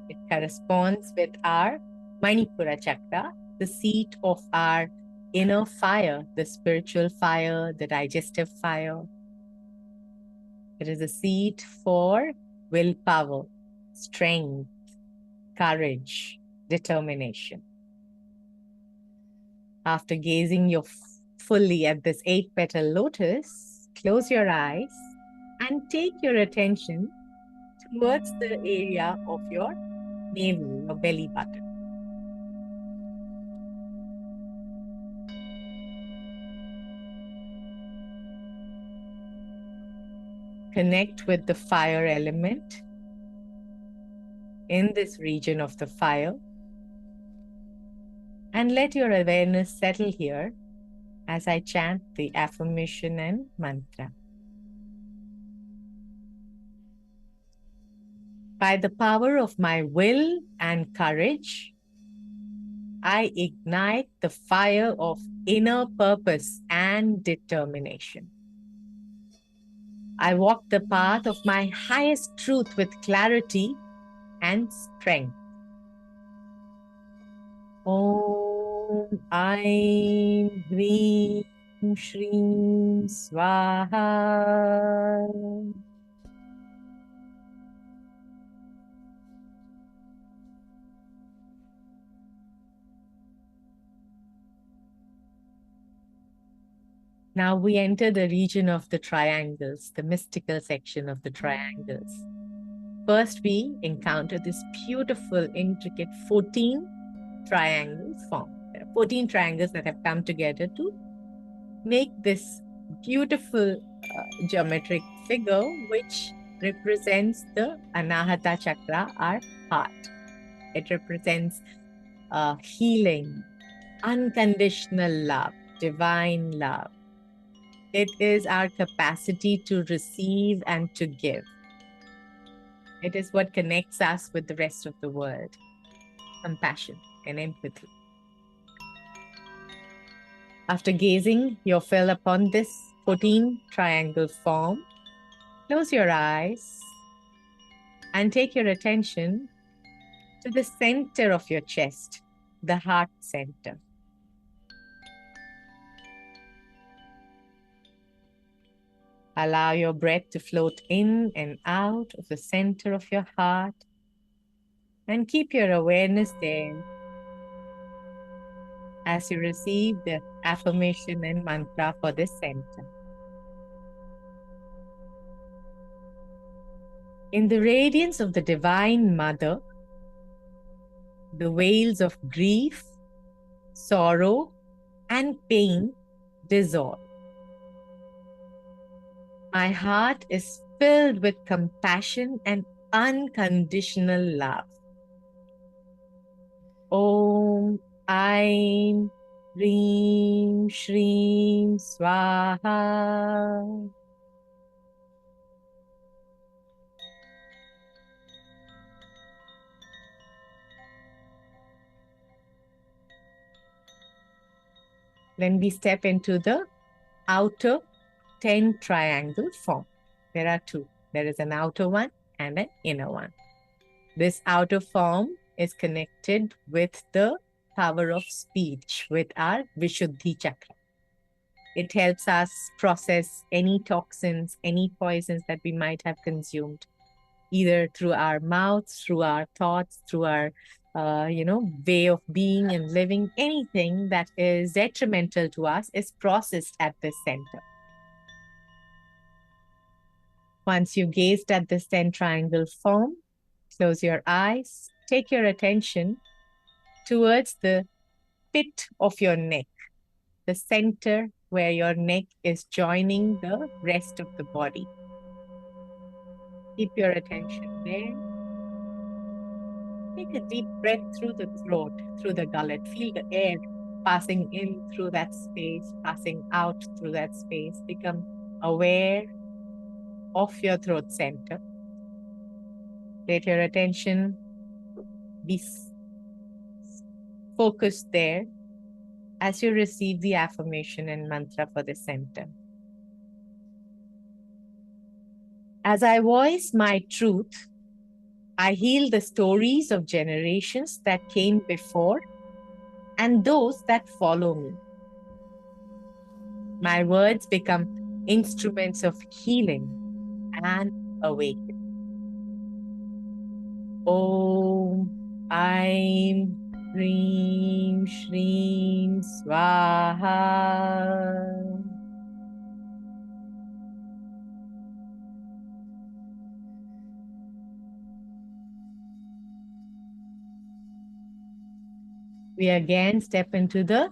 It corresponds with our Manipura chakra, the seat of our inner fire, the spiritual fire, the digestive fire. It is a seat for willpower, strength, courage, determination. After gazing fully at this 8-petal lotus, close your eyes and take your attention towards the area of your navel, your belly button. Connect with the fire element in this region of the fire and let your awareness settle here as I chant the affirmation and mantra. By the power of my will and courage, I ignite the fire of inner purpose and determination. I walk the path of my highest truth with clarity and strength. Om, Aim, Hreem, Shreem, Swaha. Now we enter the region of the triangles, the mystical section of the triangles. First, we encounter this beautiful, intricate 14 triangle form. There are 14 triangles that have come together to make this beautiful geometric figure, which represents the Anahata Chakra, our heart. It represents healing, unconditional love, divine love. It is our capacity to receive and to give. It is what connects us with the rest of the world. Compassion and empathy. After gazing your fill upon this 14 triangle form, close your eyes and take your attention to the center of your chest, the heart center. Allow your breath to float in and out of the center of your heart and keep your awareness there as you receive the affirmation and mantra for this center. In the radiance of the Divine Mother, the veils of grief, sorrow, and pain dissolve. My heart is filled with compassion and unconditional love. Om Aim Reem Shreem Swaha. Then we step into the outer 10 triangle form. There are two. There is an outer one and an inner one. This outer form is connected with the power of speech, with our Vishuddhi Chakra. It helps us process any toxins, any poisons that we might have consumed, either through our mouths, through our thoughts, through our way of being and living. Anything that is detrimental to us is processed at this center. Once you gazed at this 10 triangle form, close your eyes, take your attention towards the pit of your neck, the center where your neck is joining the rest of the body. Keep your attention there. Take a deep breath through the throat, through the gullet. Feel the air passing in through that space, passing out through that space. Become aware of your throat center. Let your attention be focused there as you receive the affirmation and mantra for the center. As I voice my truth, I heal the stories of generations that came before and those that follow me. My words become instruments of healing and awakening. Om Aim Reem Shreem Swaha. We again step into the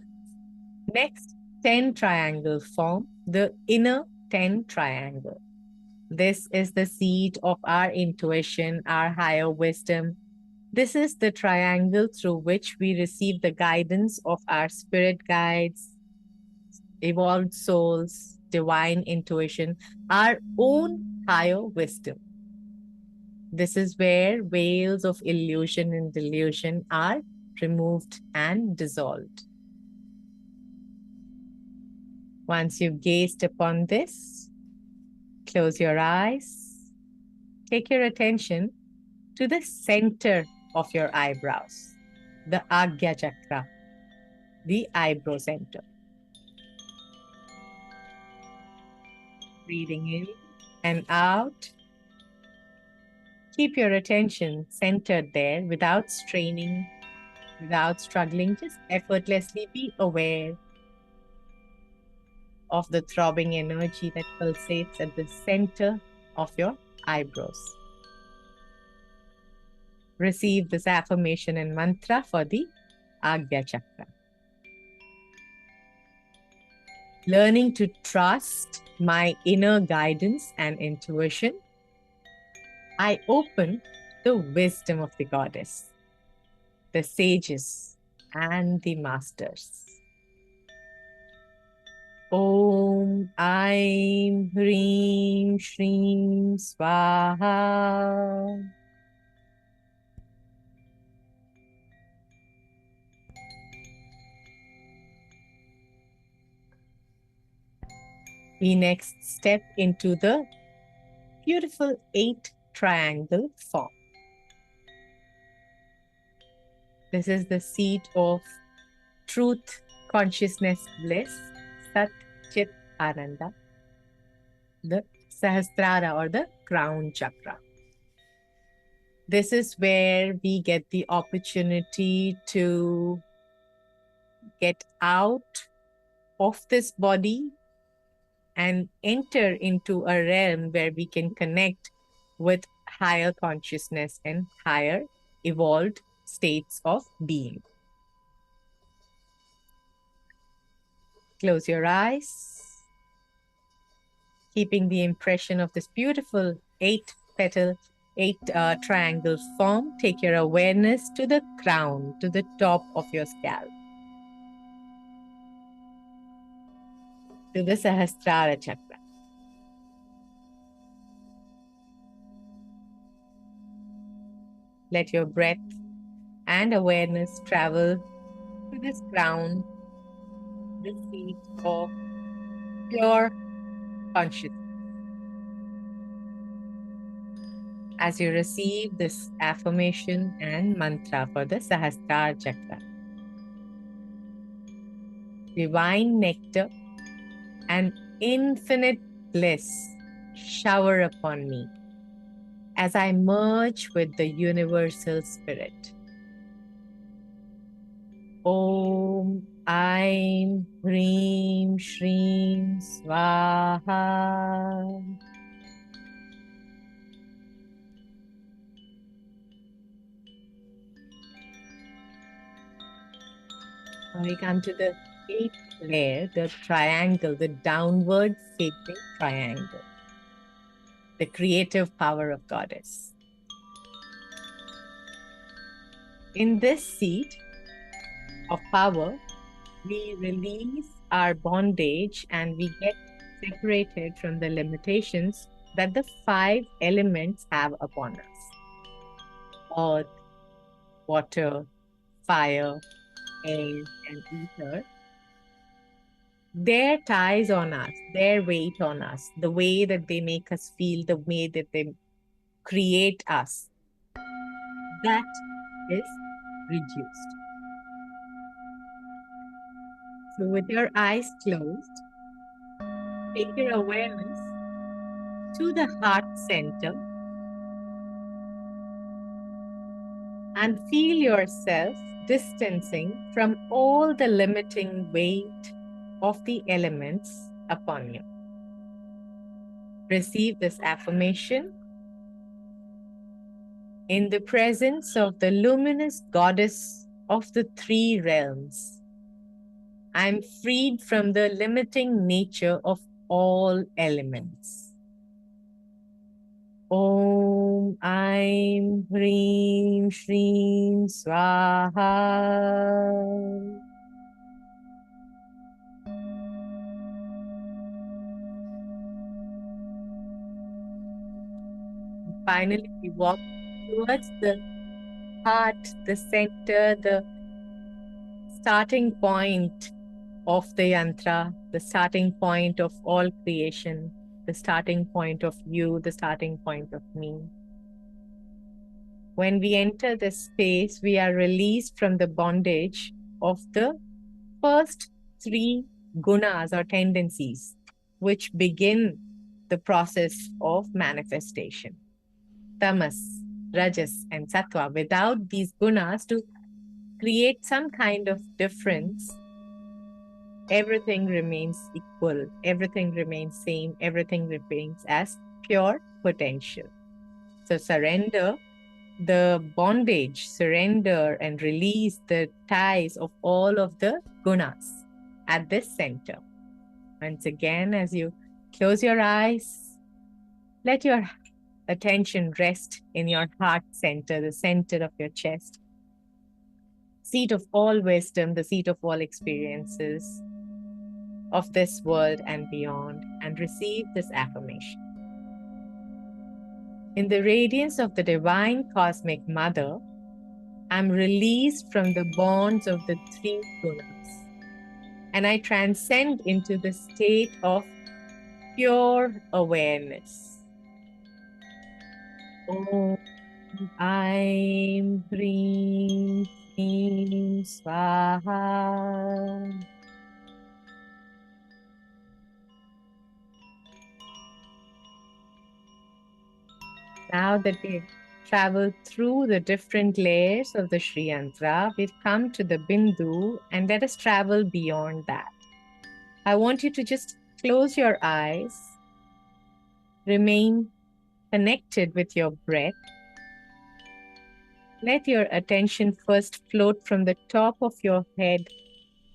next 10 triangle form, the inner 10 triangle. This is the seat of our intuition, our higher wisdom. This is the triangle through which we receive the guidance of our spirit guides, evolved souls, divine intuition, our own higher wisdom. This is where veils of illusion and delusion are removed and dissolved. Once you've gazed upon this, close your eyes. Take your attention to the center of your eyebrows, the Agya Chakra, the eyebrow center. Breathing in and out. Keep your attention centered there without straining, without struggling. Just effortlessly be aware of the throbbing energy that pulsates at the center of your eyebrows. receive this affirmation and mantra for the Agya Chakra. Learning to trust my inner guidance and intuition, I open the wisdom of the goddess, the sages, and the masters. Om Aim Hreem Shreem Swaha. We next step into the beautiful 8 triangle form. This is the seat of truth, consciousness, bliss, Sat Chit Ananda, the Sahasrara or the crown chakra. This is where we get the opportunity to get out of this body and enter into a realm where we can connect with higher consciousness and higher evolved states of being. Close your eyes, keeping the impression of this beautiful 8-petal, 8 triangle form. Take your awareness to the crown, to the top of your scalp, to the Sahasrara chakra. Let your breath and awareness travel to this crown, the seat of pure consciousness. As you receive this affirmation and mantra for the Sahasrara chakra, divine nectar and infinite bliss shower upon me as I merge with the universal spirit. Om Aim Hreem Shreem Swaha. Now we come to the 8th layer, the triangle, the downward facing triangle, the creative power of goddess. In this seat of power, we release our bondage and we get separated from the limitations that the 5 elements have upon us: earth, water, fire, air, and ether. Their ties on us, their weight on us, the way that they make us feel, the way that they create us, that is reduced. So with your eyes closed, take your awareness to the heart center and feel yourself distancing from all the limiting weight of the elements upon you. Receive this affirmation in the presence of the luminous goddess of the 3 realms. I am freed from the limiting nature of all elements. Om Aim Hreem Shreem Swaha. Finally, we walk towards the heart, the center, the starting point of the yantra, the starting point of all creation, the starting point of you, the starting point of me. When we enter this space, we are released from the bondage of the first 3 gunas or tendencies, which begin the process of manifestation: tamas, rajas, and sattva. Without these gunas to create some kind of difference, everything remains equal, everything remains same, everything remains as pure potential. So surrender the bondage, surrender, and release the ties of all of the gunas at this center. Once again, as you close your eyes, let your attention rest in your heart center, the center of your chest, seat of all wisdom, the seat of all experiences of this world and beyond, and receive this affirmation. In the radiance of the divine cosmic mother, I'm released from the bonds of the three gunas, and I transcend into the state of pure awareness. Om Aim Hrim Shrim Swaha. Now that we've traveled through the different layers of the Śrī Yantra, we've come to the Bindu, and let us travel beyond that. I want you to just close your eyes, remain connected with your breath. Let your attention first float from the top of your head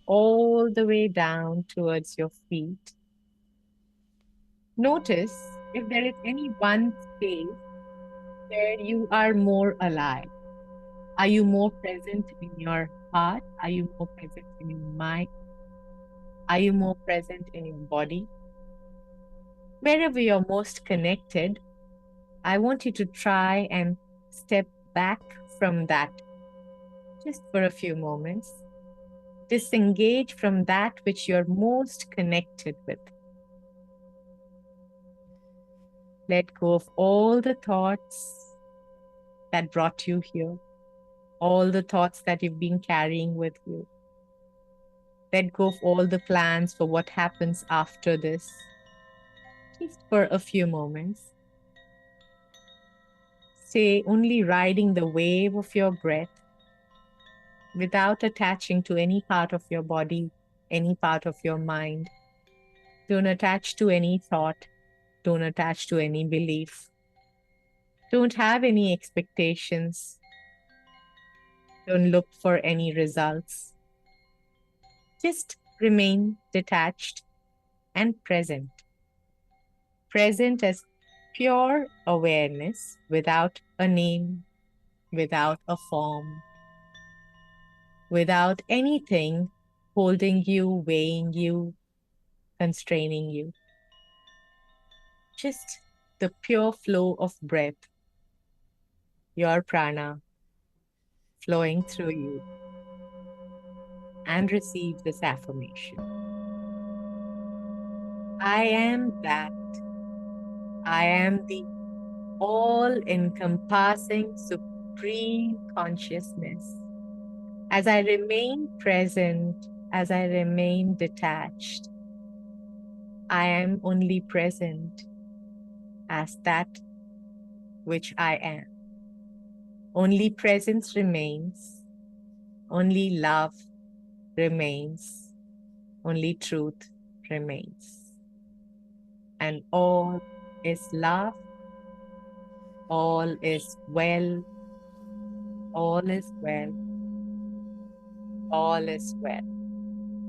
all the way down towards your feet. Notice if there is any one space where you are more alive. Are you more present in your heart? Are you more present in your mind? Are you more present in your body? Wherever you're most connected, I want you to try and step back from that just for a few moments. Disengage from that which you're most connected with. Let go of all the thoughts that brought you here, all the thoughts that you've been carrying with you. Let go of all the plans for what happens after this, just for a few moments. Stay only riding the wave of your breath without attaching to any part of your body, any part of your mind. Don't attach to any thought. Don't attach to any belief. Don't have any expectations. Don't look for any results. Just remain detached and present. Present as pure awareness without a name, without a form, without anything holding you, weighing you, constraining you. Just the pure flow of breath, your prana flowing through you, and receive this affirmation. I am that. I am the all-encompassing supreme consciousness. As I remain present, as I remain detached, I am only present as that which I am. Only presence remains, only love remains, only truth remains. And all is love, all is well, all is well, all is well.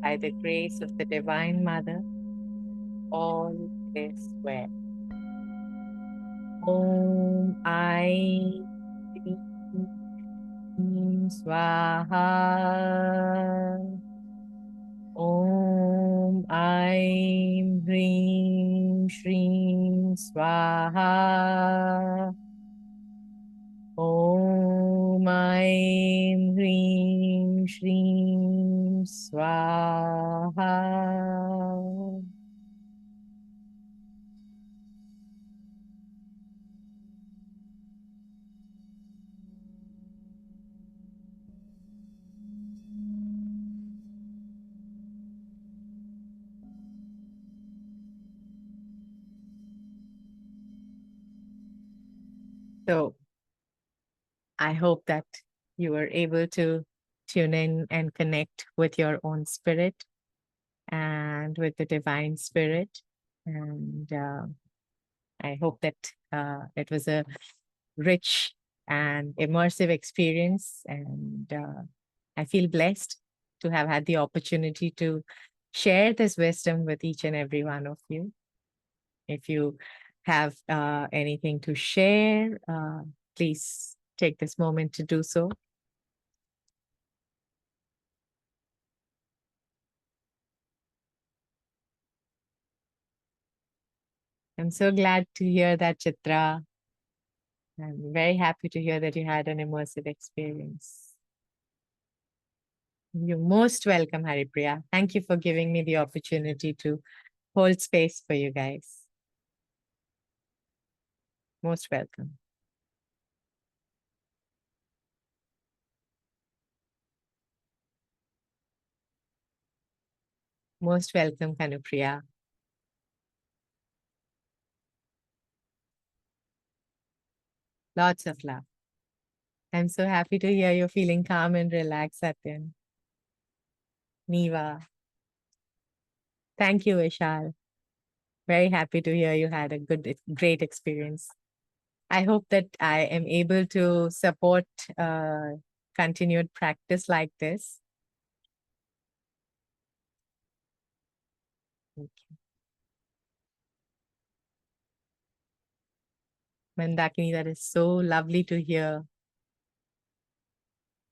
By the grace of the Divine Mother, all is well. Om Ai Swaha. Om Aim Hrim Shrim Swaha. Om Aim Hrim Shrim Swaha. So I hope that you were able to tune in and connect with your own spirit and with the divine spirit. And I hope that it was a rich an immersive experience. And I feel blessed to have had the opportunity to share this wisdom with each and every one of you. If you have anything to share, please take this moment to do so. I'm so glad to hear that, Chitra. I'm very happy to hear that you had an immersive experience. You're most welcome, Haripriya. Thank you for giving me the opportunity to hold space for you guys. Most welcome. Most welcome, Kanupriya. Lots of love. I'm so happy to hear you're feeling calm and relaxed, Satyan. Niva. Thank you, Vishal. Very happy to hear you had a great experience. I hope that I am able to support continued practice like this. Thank you. Mandakini, that is so lovely to hear.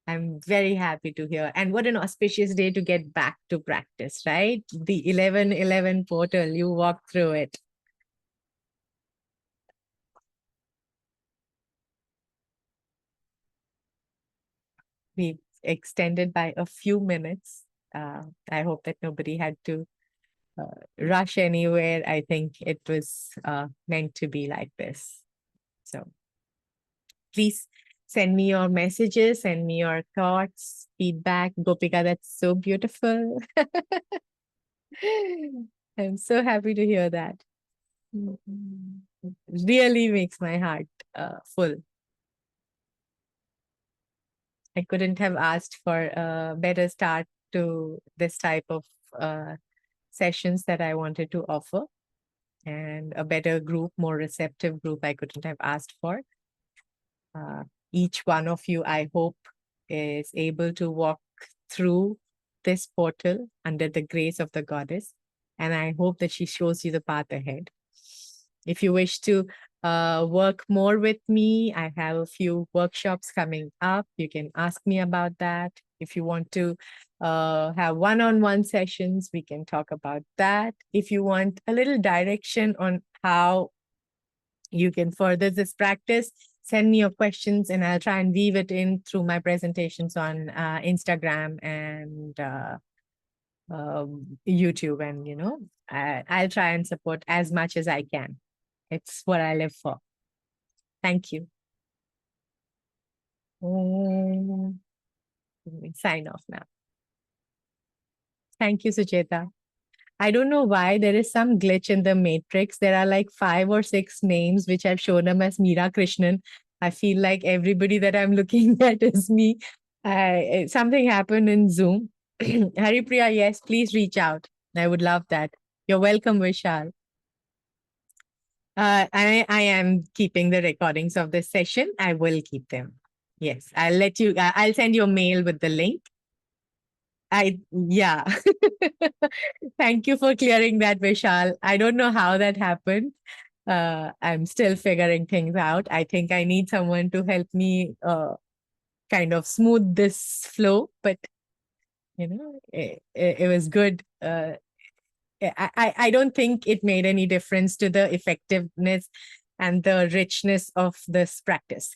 I'm very happy to hear. And what an auspicious day to get back to practice, right? The 11:11 portal, you walk through it. We extended by a few minutes. I hope that nobody had to rush anywhere. I think it was meant to be like this. So please send me your messages, send me your thoughts, feedback. Gopika, that's so beautiful. I'm so happy to hear that. Really makes my heart full. I couldn't have asked for a better start to this type of sessions that I wanted to offer, and a better group, more receptive group I couldn't have asked for. Each one of you, I hope, is able to walk through this portal under the grace of the goddess. And I hope that she shows you the path ahead. If you wish to work more with me, I have a few workshops coming up. You can ask me about that. If you want to have one-on-one sessions, we can talk about that. If you want a little direction on how you can further this practice, send me your questions and I'll try and weave it in through my presentations on Instagram and YouTube. And, you know, I'll try and support as much as I can. It's what I live for. Thank you. Sign off now. Thank you, Sucheta. I don't know why there is some glitch in the matrix. There are like 5 or 6 names which I've shown them as Meera Krishnan. I feel like everybody that I'm looking at is me. Something happened in Zoom. Haripriya, yes, please reach out. I would love that. You're welcome, Vishal. I am keeping the recordings of this session. I will keep them. Yes, I'll let you, I'll send you a mail with the link. Yeah. Thank you for clearing that, Vishal. I don't know how that happened. I'm still figuring things out. I think I need someone to help me kind of smooth this flow, but you know, it was good. I don't think it made any difference to the effectiveness and the richness of this practice.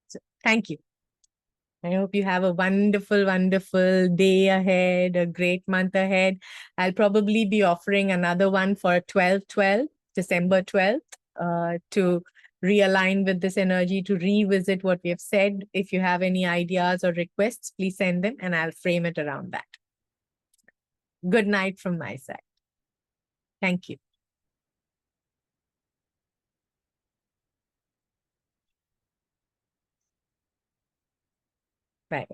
So thank you. I hope you have a wonderful, wonderful day ahead, a great month ahead. I'll probably be offering another one for 12/12, December 12th, to realign with this energy, to revisit what we have said. If you have any ideas or requests, please send them and I'll frame it around that. Good night from my side. Thank you. Bye.